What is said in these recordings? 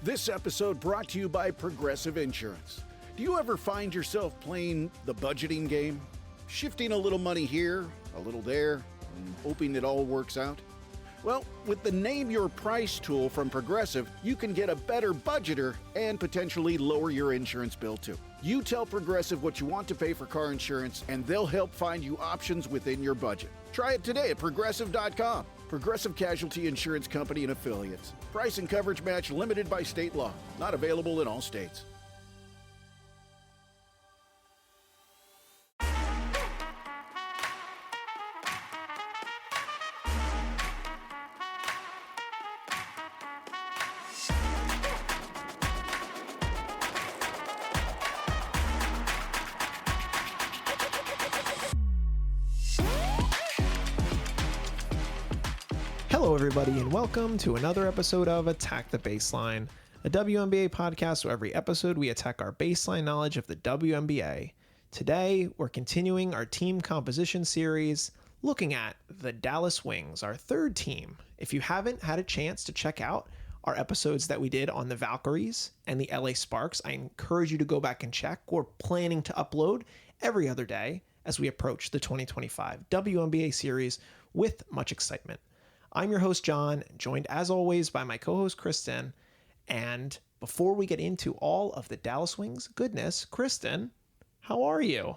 This episode brought to you by Progressive Insurance. Do you ever find yourself playing the budgeting game? Shifting a little money here, a little there, and hoping it all works out? Well, with the Name Your Price tool from Progressive, you can get a better budgeter and potentially lower your insurance bill too. You tell Progressive what you want to pay for car insurance, and they'll help find you options within your budget. Try it today at Progressive.com. Progressive Casualty Insurance Company and Affiliates. Price and coverage match limited by state law. Not available in all states. Hello, everybody, and welcome to another episode of Attack the Baseline, a WNBA podcast where every episode we attack our baseline knowledge of the WNBA. Today, we're continuing our team composition series, looking at the Dallas Wings, our third team. If you haven't had a chance to check out our episodes that we did on the Valkyries and the LA Sparks, I encourage you to go back and check. We're planning to upload every other day as we approach the 2025 WNBA series with much excitement. I'm your host, John, joined as always by my co-host, Kristen. And before we get into all of the Dallas Wings goodness, Kristen, how are you?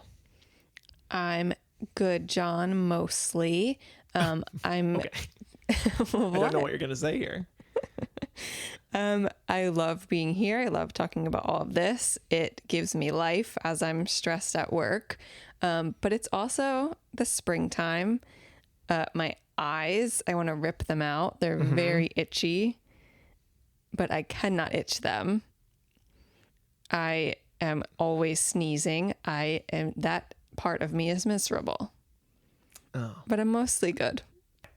I'm good, John, mostly. I'm okay. I don't know what you're going to say here. I love being here. I love talking about all of this. It gives me life as I'm stressed at work. But it's also the springtime. My eyes, I want to rip them out. They're very itchy, but I cannot itch them. I am always sneezing. That part of me is miserable. Oh. But I'm mostly good.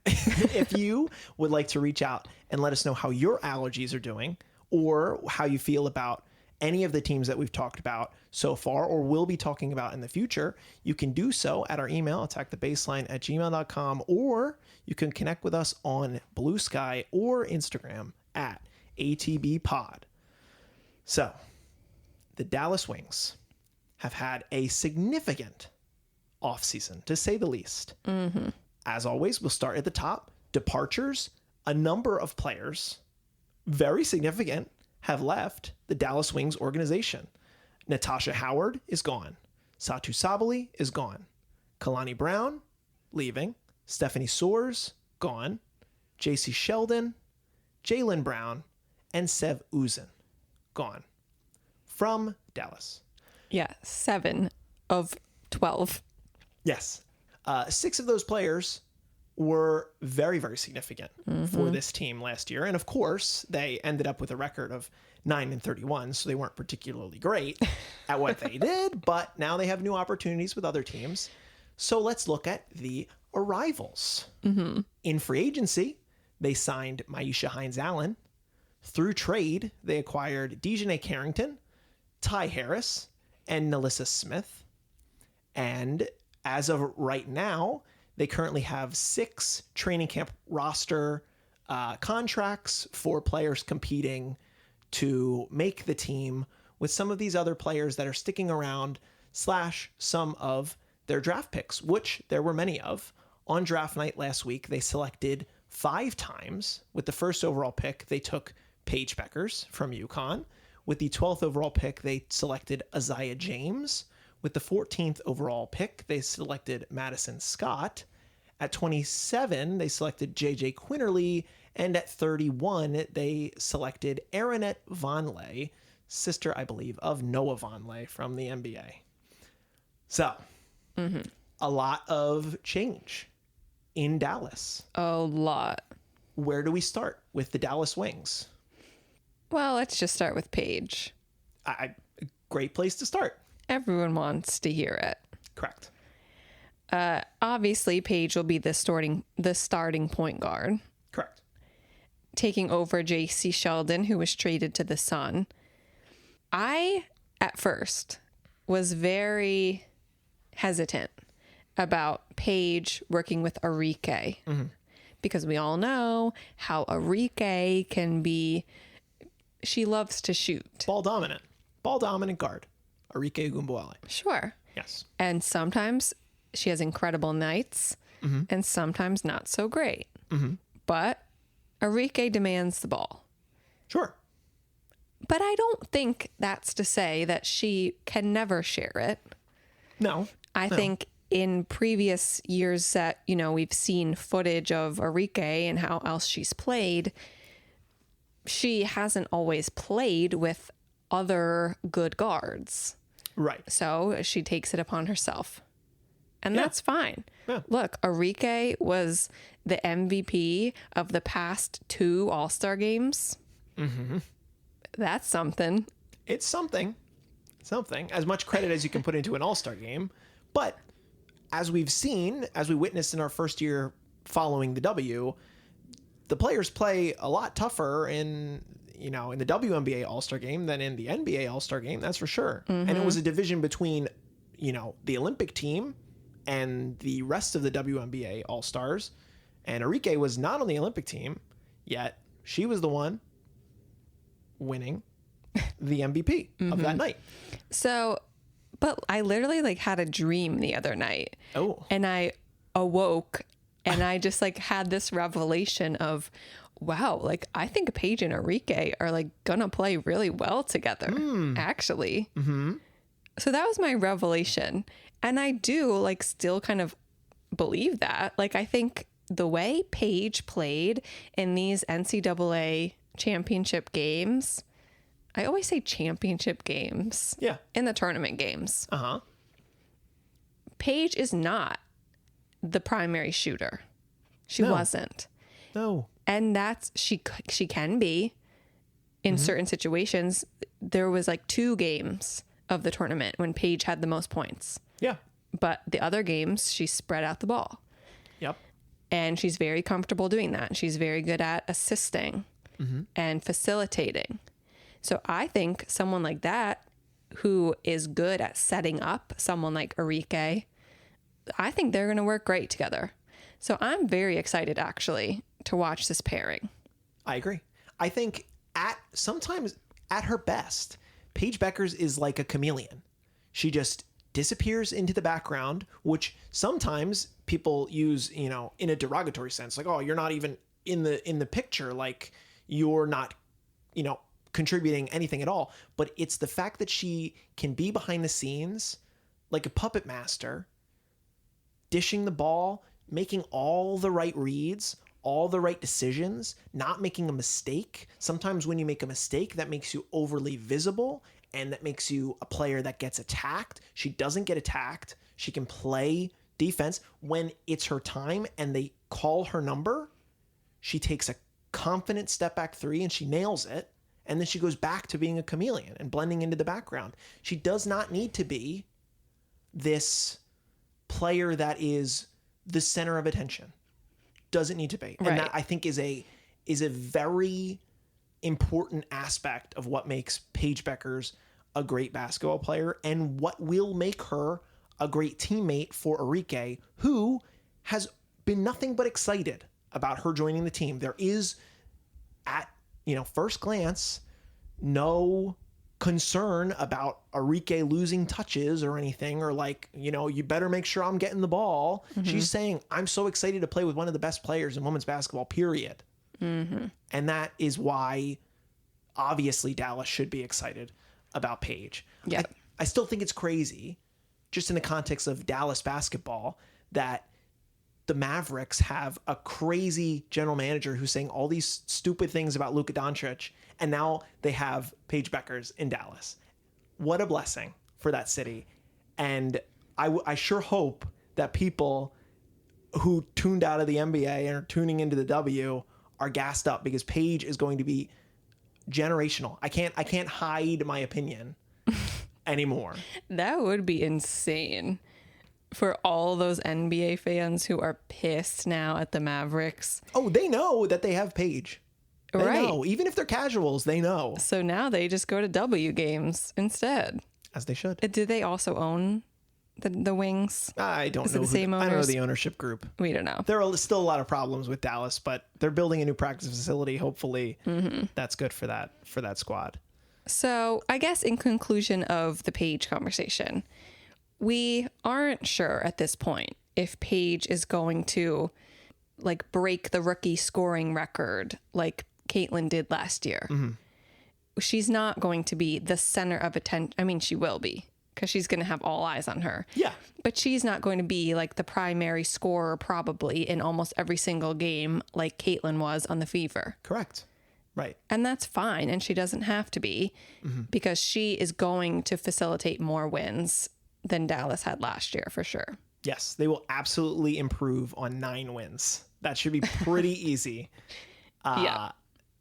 If you would like to reach out and let us know how your allergies are doing or how you feel about any of the teams that we've talked about so far or will be talking about in the future, you can do so at our email, attackthebaseline@gmail.com, or you can connect with us on Bluesky or Instagram at ATBPod. So, the Dallas Wings have had a significant offseason, to say the least. Mm-hmm. As always, we'll start at the top. Departures, a number of players, very significant, have left the Dallas Wings organization. Natasha Howard is gone. Satu Sabali is gone. Kalani Brown, leaving. Stephanie Soares, gone. JC Sheldon, Jaylen Brown, and Sev Uzin, gone. From Dallas. Yeah, 7 of 12. Yes. 6 of those players were very, very significant for this team last year. And of course, they ended up with a record of 9-31, so they weren't particularly great at what they did, but now they have new opportunities with other teams. So let's look at the arrivals. Mm-hmm. In free agency, they signed Maisha Hines-Allen. Through trade, they acquired DiJonai Carrington, Ty Harris, and Nalissa Smith. And as of right now, they currently have 6 training camp roster contracts for players competing to make the team, with some of these other players that are sticking around / some of their draft picks, which there were many of. On draft night last week, they selected 5 times. With the first overall pick, they took Paige Bueckers from UConn. With the 12th overall pick, they selected Isaiah James. With the 14th overall pick, they selected Madison Scott. At 27, they selected J.J. Quinterly. And at 31, they selected Aronette Vonleh, sister, I believe, of Noah Vonleh from the NBA. So, a lot of change in Dallas. A lot. Where do we start with the Dallas Wings? Well, let's just start with Paige. Great place to start. Everyone wants to hear it. Correct. Obviously, Paige will be the starting point guard. Correct. Taking over JC Sheldon, who was traded to the Sun. I, at first, was very hesitant about Paige working with Arike. Mm-hmm. Because we all know how Arike can be she loves to shoot. Ball dominant guard, Arike Ogunbowale. Sure. Yes. And sometimes she has incredible nights and sometimes not so great. But Arike demands the ball. Sure. But I don't think that's to say that she can never share it. No. I think in previous years that, we've seen footage of Arike and how else she's played, she hasn't always played with other good guards. Right. So she takes it upon herself. And that's fine. Yeah. Look, Arike was the MVP of the past 2 All-Star games. That's something. It's something. As much credit as you can put into an All-Star game. But as we've seen, as we witnessed in our first year following the W, the players play a lot tougher in the WNBA All-Star game than in the NBA All-Star game. That's for sure. And it was a division between, the Olympic team and the rest of the WNBA All-Stars. And Arike was not on the Olympic team, yet she was the one winning the MVP of that night. So, but I literally had a dream the other night. Oh. And I awoke and I just had this revelation of, wow, I think Paige and Arike are gonna play really well together, actually. So that was my revelation. And I do still kind of believe that. I think the way Paige played in these NCAA championship games, I always say championship games. Yeah. In the tournament games. Uh-huh. Paige is not the primary shooter. She wasn't. No. And that's, she can be in certain situations. There was 2 games of the tournament when Paige had the most points. Yeah. But the other games, she spread out the ball. Yep. And she's very comfortable doing that. She's very good at assisting and facilitating. So I think someone like that, who is good at setting up someone like Arike, I think they're going to work great together. So I'm very excited, actually, to watch this pairing. I agree. I think sometimes at her best, Paige Bueckers is like a chameleon. She just disappears into the background, which sometimes people use, in a derogatory sense, oh, you're not even in the picture, you're not, contributing anything at all. But it's the fact that she can be behind the scenes like a puppet master, dishing the ball, making all the right reads, all the right decisions, not making a mistake. Sometimes when you make a mistake, that makes you overly visible and that makes you a player that gets attacked. She doesn't get attacked. She can play defense. When it's her time and they call her number, she takes a confident step back 3 and she nails it. And then she goes back to being a chameleon and blending into the background. She does not need to be this player that is the center of attention. Doesn't need to be. Right. And that, I think, is a very important aspect of what makes Paige Bueckers a great basketball player and what will make her a great teammate for Arike, who has been nothing but excited about her joining the team. There is, at first glance, no concern about Arike losing touches or anything, or you better make sure I'm getting the ball. She's saying, I'm so excited to play with one of the best players in women's basketball, period. And that is why, obviously, Dallas should be excited about Paige. Yeah. I still think it's crazy, just in the context of Dallas basketball, that the Mavericks have a crazy general manager who's saying all these stupid things about Luka Doncic, and now they have Paige Bueckers in Dallas. What a blessing for that city. And I sure hope that people who tuned out of the NBA and are tuning into the W are gassed up, because Paige is going to be generational. I can't hide my opinion anymore. That would be insane. For all those NBA fans who are pissed now at the Mavericks. Oh, they know that they have Paige. They Right. know. Even if they're casuals, they know. So now they just go to W games instead. As they should. Do they also own The Wings? I don't Is it know. the same I don't know owners? the ownership group. We don't know. There are still a lot of problems with Dallas, but they're building a new practice facility. Hopefully, that's good for that squad. So I guess in conclusion of the Paige conversation, we aren't sure at this point if Paige is going to like break the rookie scoring record like Caitlin did last year. She's not going to be the center of attention. I mean, she will be because she's going to have all eyes on her. Yeah. But she's not going to be like the primary scorer probably in almost every single game like Caitlin was on the Fever. Correct. Right. And that's fine. And she doesn't have to be because she is going to facilitate more wins than Dallas had last year for sure. Yes, they will absolutely improve on 9 wins. That should be pretty easy. Yeah.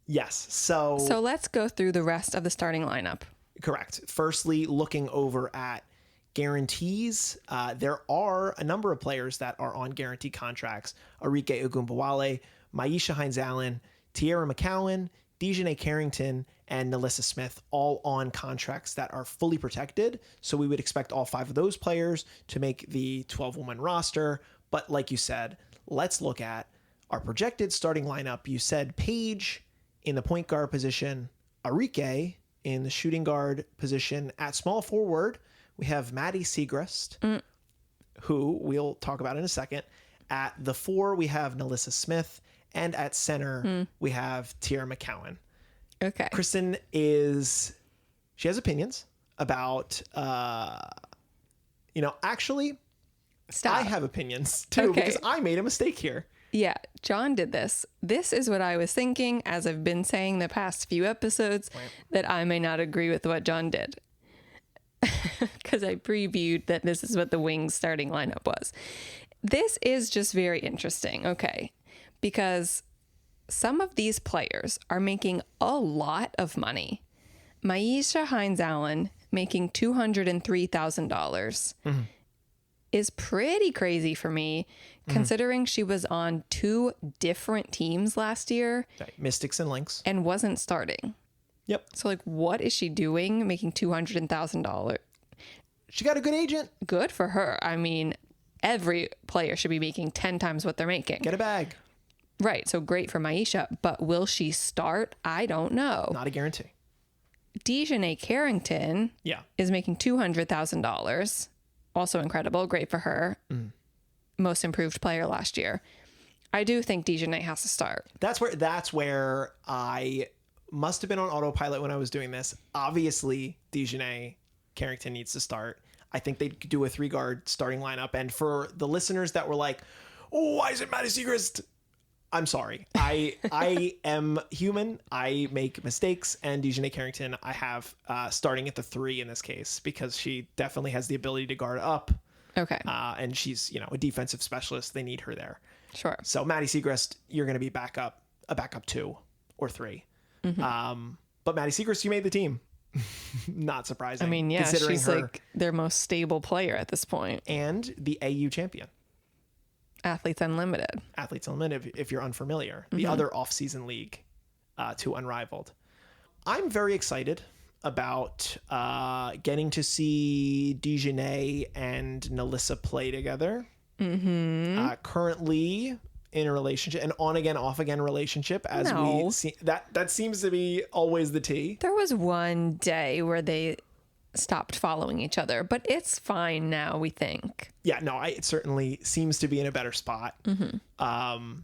Yes. So let's go through the rest of the starting lineup. correct. Firstly, looking over at guarantees, there are a number of players that are on guaranteed contracts. Arike Ogunbowale, Maisha Hines-Allen, Tierra McCowan, DiJonai Carrington, and Nalissa Smith, all on contracts that are fully protected. So we would expect all 5 of those players to make the 12-woman roster. But like you said, let's look at our projected starting lineup. You said Paige in the point guard position, Arike in the shooting guard position. At small forward, we have Maddie Siegrist, who we'll talk about in a second. At the 4, we have Nalissa Smith. And at center, we have Tierra McCowan. Okay. Kristen she has opinions about, actually, Stop. I have opinions too, Okay. because I made a mistake here. Yeah, John did this. This is what I was thinking, as I've been saying the past few episodes, that I may not agree with what John did. Because I previewed that this is what the Wings starting lineup was. This is just very interesting, okay? Because some of these players are making a lot of money. Maisha Hines-Allen making $203,000 is pretty crazy for me, considering she was on 2 different teams last year. Right. Mystics and Lynx. And wasn't starting. Yep. So, like, what is she doing making $200,000? She got a good agent. Good for her. I mean, every player should be making 10 times what they're making. Get a bag. Right. So great for Maisha. But will she start? I don't know. Not a guarantee. DiJonai Carrington is making $200,000. Also incredible. Great for her. Most improved player last year. I do think DiJonai has to start. That's where I must have been on autopilot when I was doing this. Obviously, DiJonai Carrington needs to start. I think they could do a 3-guard starting lineup. And for the listeners that were like, oh, why is it Maddie Siegrist? I'm sorry. I am human. I make mistakes. And DiJonai Carrington, I have starting at the 3 in this case, because she definitely has the ability to guard up. Okay. And she's, a defensive specialist. They need her there. Sure. So Maddie Siegrist, you're going to be a backup 2 or 3. But Maddie Siegrist, you made the team. Not surprising. I mean, yeah, considering she's her, like their most stable player at this point. and the AU champion. Athletes Unlimited. Athletes Unlimited, if you're unfamiliar. The other off-season league to Unrivaled. I'm very excited about getting to see DiJonai and Nalissa play together. Currently in a relationship, an on-again, off-again relationship, as we see. That seems to be always the tea. There was one day where they stopped following each other, but it's fine now, we think. Yeah, no, it certainly seems to be in a better spot.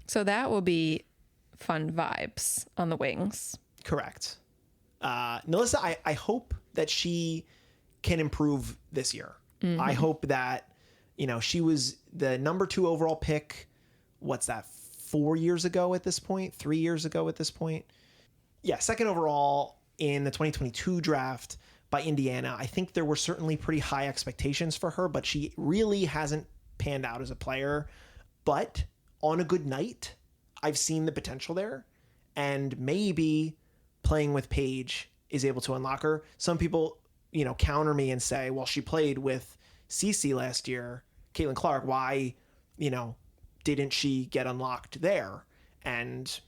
So that will be fun vibes on the Wings. Correct. Nalissa, I hope that she can improve this year. I hope that, she was the number 2 overall pick. What's that? 4 years ago at this point? 3 years ago at this point? Yeah, 2nd overall in the 2022 draft by Indiana. I think there were certainly pretty high expectations for her, but she really hasn't panned out as a player. But on a good night, I've seen the potential there, and maybe playing with Paige is able to unlock her. Some people, counter me and say, well, she played with Cece last year, Caitlin Clark. Why, didn't she get unlocked there? And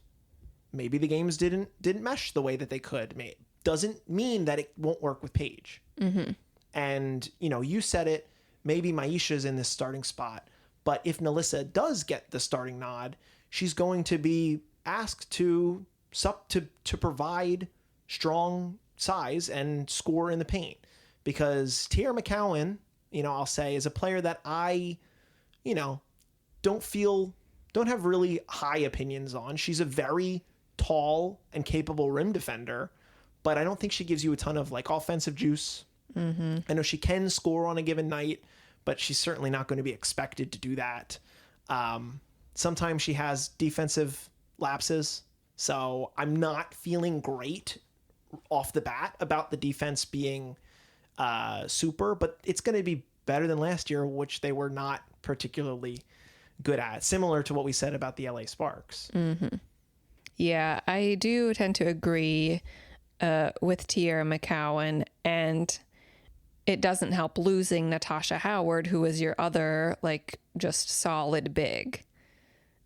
maybe the games didn't mesh the way that they could. Doesn't mean that it won't work with Paige. And, you said it maybe Maisha's in this starting spot. But if Nalissa does get the starting nod, she's going to be asked to provide strong size and score in the paint. Because Tierra McCowan, I'll say, is a player that I, don't have really high opinions on. She's a very tall and capable rim defender, but I don't think she gives you a ton of offensive juice. Mm-hmm. I know she can score on a given night, but she's certainly not going to be expected to do that. Sometimes she has defensive lapses, so I'm not feeling great off the bat about the defense being super, but it's going to be better than last year, which they were not particularly good at, similar to what we said about the LA Sparks. Mm-hmm. Yeah, I do tend to agree with Tierra McCowan, and it doesn't help losing Natasha Howard, who was your other just solid big,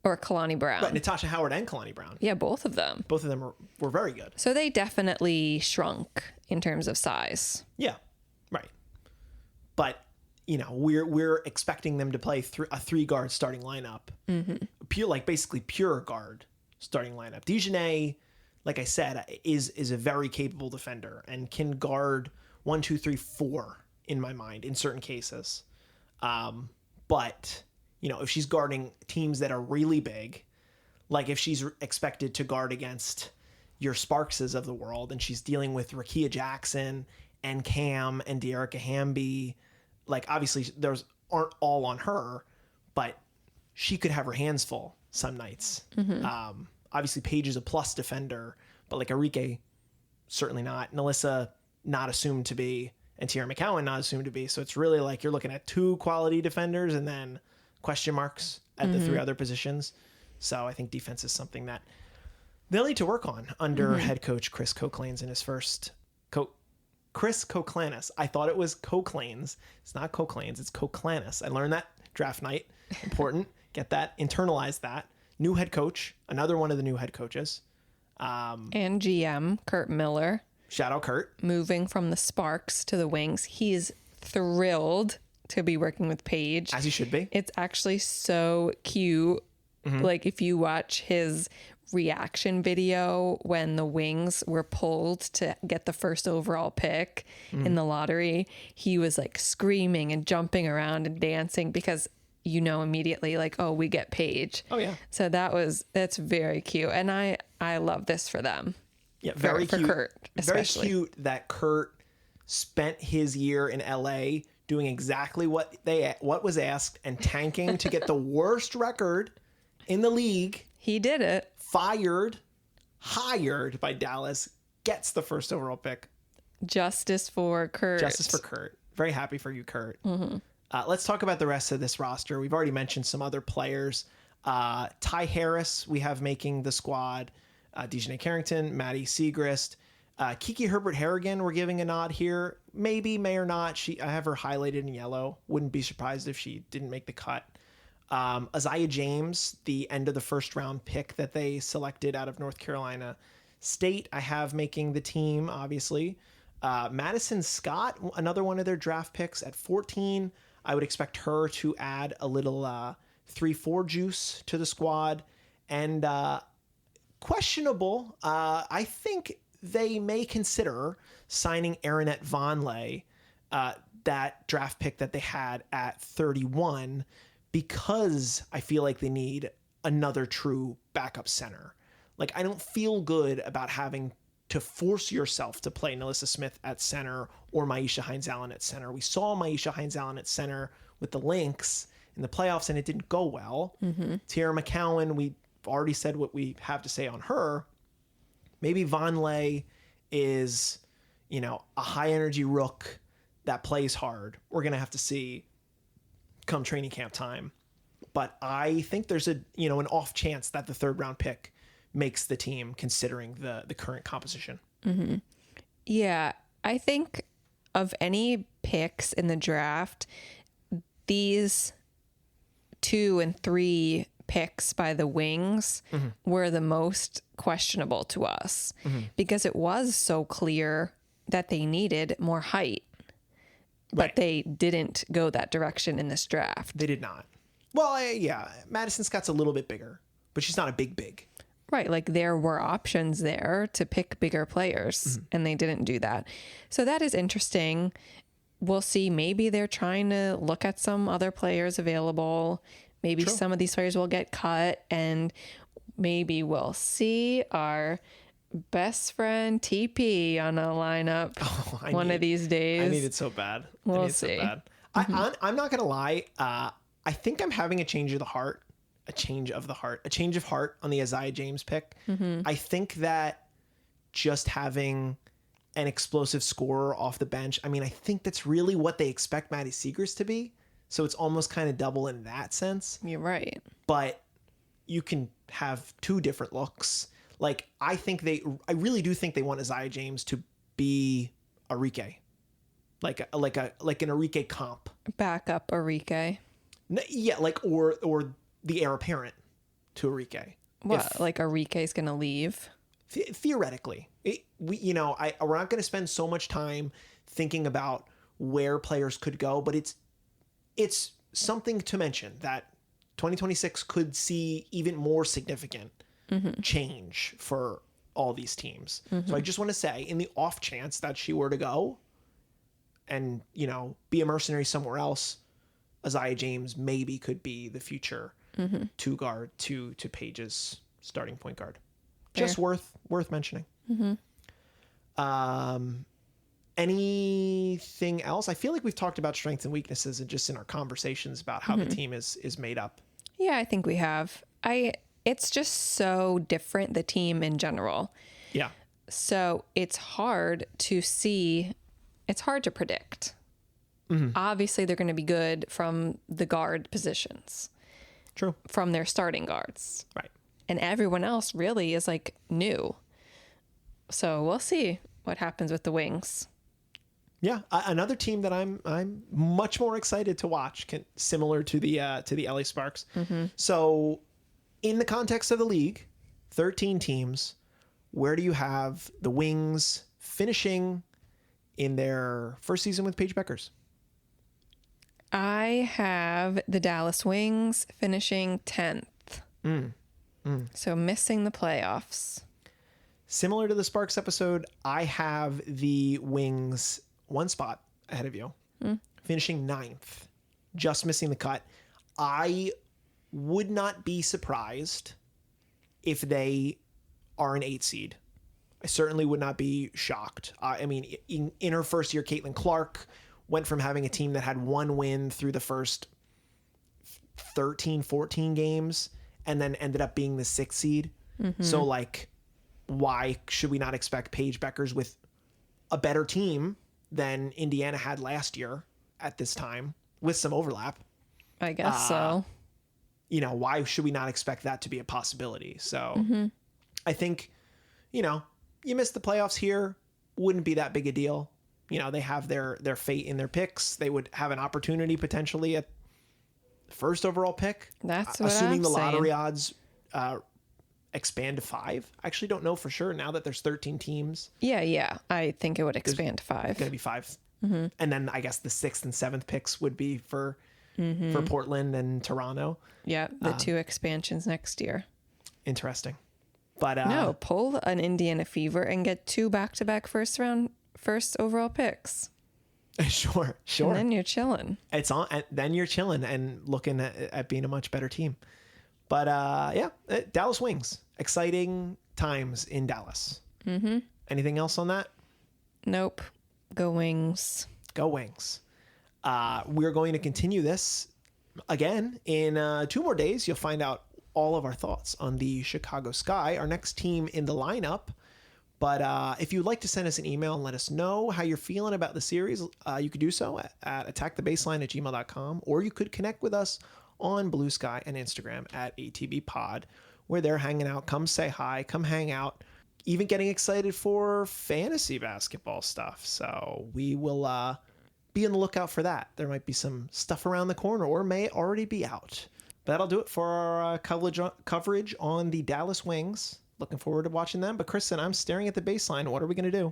or Kalani Brown. But Natasha Howard and Kalani Brown. Yeah, both of them. Both of them were very good. So they definitely shrunk in terms of size. Yeah, right. But we're expecting them to play a 3-guard starting lineup, mm-hmm. Basically pure guard starting lineup. DiJonai, like I said, is a very capable defender and can guard 1, 2, 3, 4 in my mind in certain cases. But if she's guarding teams that are really big, like if she's expected to guard against your Sparkses of the world, and she's dealing with Rakia Jackson and Cam and De'Erica Hamby, obviously those aren't all on her, but she could have her hands full some nights. Mm-hmm. Obviously Paige is a plus defender, but Arike, certainly not. Nalissa, not assumed to be, and Tierra McCowan, not assumed to be. So it's really you're looking at 2 quality defenders and then question marks at the 3 other positions. So I think defense is something that they'll need to work on under head coach Chris Koklanes in his first Chris Koklanis. I thought it was Koklanes. It's not Koklanes. It's Koklanis. I learned that draft night. Important. Get that. Internalize that. New head coach. Another one of the new head coaches. And GM, Kurt Miller. Shout out Kurt. Moving from the Sparks to the Wings. He's thrilled to be working with Paige. As he should be. It's actually so cute. Mm-hmm. If you watch his reaction video when the Wings were pulled to get the first overall pick in the lottery, he was screaming and jumping around and dancing because immediately oh, we get Paige. Oh yeah. So that's very cute, and I love this for them. Yeah, very cute. For Kurt, especially. Very cute that Kurt spent his year in LA doing exactly what was asked and tanking to get the worst record in the league. He did it. Hired by Dallas, gets the first overall pick. Justice for Kurt. Justice for Kurt. Very happy for you, Kurt. Mm-hmm. Let's talk about the rest of this roster. We've already mentioned some other players. Ty Harris, we have making the squad. DiJonai Carrington, Maddie Siegrist. Kiki Herbert-Harrigan, we're giving a nod here. Maybe, may or not. I have her highlighted in yellow. Wouldn't be surprised if she didn't make the cut. Isaiah James, the end of the first round pick that they selected out of North Carolina State, I have making the team, obviously. Madison Scott, another one of their draft picks at 14. I would expect her to add a little 3-4 juice to the squad. And questionable, I think they may consider signing Aaronette Vonleh, that draft pick that they had at 31, because I feel like they need another true backup center. I don't feel good about having to force yourself to play Nalissa Smith at center or Maisha Hines-Allen at center. We saw Maisha Hines-Allen at center with the Lynx in the playoffs, and it didn't go well. Mm-hmm. Tierra McCowan, we've already said what we have to say on her. Maybe Vonleh is, a high-energy rook that plays hard. We're going to have to see come training camp time. But I think there's an off chance that the 3rd round pick makes the team, considering the current composition. Mm-hmm. Yeah, I think of any picks in the draft, these 2 and 3 picks by the Wings were the most questionable to us because it was so clear that they needed more height. but they didn't go that direction in this draft. They did not. Well, yeah, Madison Scott's a little bit bigger, but she's not a big. Right. Like there were options there to pick bigger players and they didn't do that. So that is interesting. We'll see. Maybe they're trying to look at some other players available. Maybe some of these players will get cut and maybe we'll see our best friend TP on a lineup one of these days. I need it so bad. We'll see. So bad. I'm not going to lie. I think I'm having a change of heart on the Isaiah James pick. I think that just having an explosive scorer off the bench, I mean, I think that's really what they expect Maddie Seegers to be. So it's almost kind of double in that sense. You're right. But you can have two different looks. Like, I really do think they want Isaiah James to be Arike. Like an Arike comp. Backup Arike. Yeah, like, or the heir apparent to Arike. What, like Arike's going to leave? Theoretically. We're not going to spend so much time thinking about where players could go, but it's something to mention that 2026 could see even more significant change for all these teams. So I just want to say, in the off chance that she were to go and, be a mercenary somewhere else, Isaiah James maybe could be the future two guard to Paige's starting point guard. Fair. Just worth mentioning. Anything else? I feel like we've talked about strengths and weaknesses and just in our conversations about how the team is made up. Yeah, I think we have. It's just so different, the team in general. Yeah. So it's hard to predict. Obviously, they're going to be good from the guard positions. True. From their starting guards. Right. And everyone else really is like new. So we'll see what happens with the wings. Yeah, another team that I'm much more excited to watch, similar to the LA Sparks. So, in the context of the league, 13 teams, where do you have the Wings finishing in their first season with Paige Bueckers? I have the Dallas Wings finishing 10th. So missing the playoffs. Similar to the Sparks episode, I have the Wings one spot ahead of you, finishing 9th, just missing the cut. I would not be surprised if they are an 8 seed. I certainly would not be shocked. I mean, in her first year, Caitlin Clark went from having a team that had one win through the first 13, 14 games and then ended up being the 6th seed. So, like, why should we not expect Paige Bueckers with a better team than Indiana had last year at this time with some overlap? I guess so. Why should we not expect that to be a possibility? So I think, you miss the playoffs here, wouldn't be that big a deal. They have their fate in their picks. They would have an opportunity potentially at the first overall pick. That's what assuming I'm the lottery saying. odds expand to 5. I actually don't know for sure now that there's 13 teams. Yeah. I think it would expand to 5. It's going to be 5. And then I guess the 6th and 7th picks would be for Portland and Toronto. Yeah, the 2 expansions next year. Interesting. But no, pull an Indiana Fever and get 2 back-to-back first overall picks. Sure. And then you're chilling. Then you're chilling and looking at being a much better team. But Dallas Wings, exciting times in Dallas. Anything else on that? Nope. Go Wings. Go Wings. We're going to continue this again in 2 more days. You'll find out all of our thoughts on the Chicago Sky, our next team in the lineup. But if you'd like to send us an email and let us know how you're feeling about the series, you could do so at attackthebaseline@gmail.com, or you could connect with us on Bluesky and Instagram at ATBPod, where they're hanging out. Come say hi, come hang out, even getting excited for fantasy basketball stuff. So we will be on the lookout for that. There might be some stuff around the corner or may already be out. But that'll do it for our coverage on the Dallas Wings. Looking forward to watching them. But Kristen, I'm staring at the baseline. What are we going to do?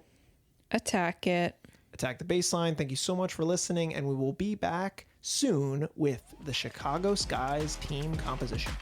Attack it. Attack the Baseline. Thank you so much for listening, and we will be back soon with the Chicago Sky's team composition.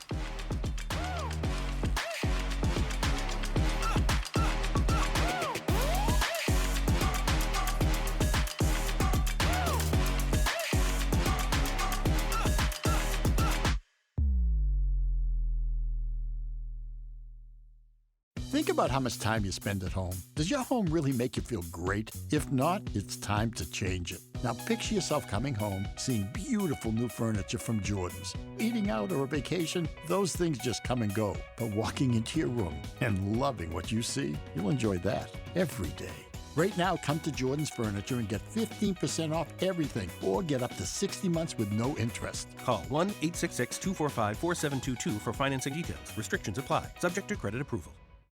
Think about how much time you spend at home. Does your home really make you feel great? If not, it's time to change it. Now picture yourself coming home, seeing beautiful new furniture from Jordan's. Eating out or a vacation, those things just come and go. But walking into your room and loving what you see, you'll enjoy that every day. Right now, come to Jordan's Furniture and get 15% off everything or get up to 60 months with no interest. Call 1-866-245-4722 for financing details. Restrictions apply. Subject to credit approval.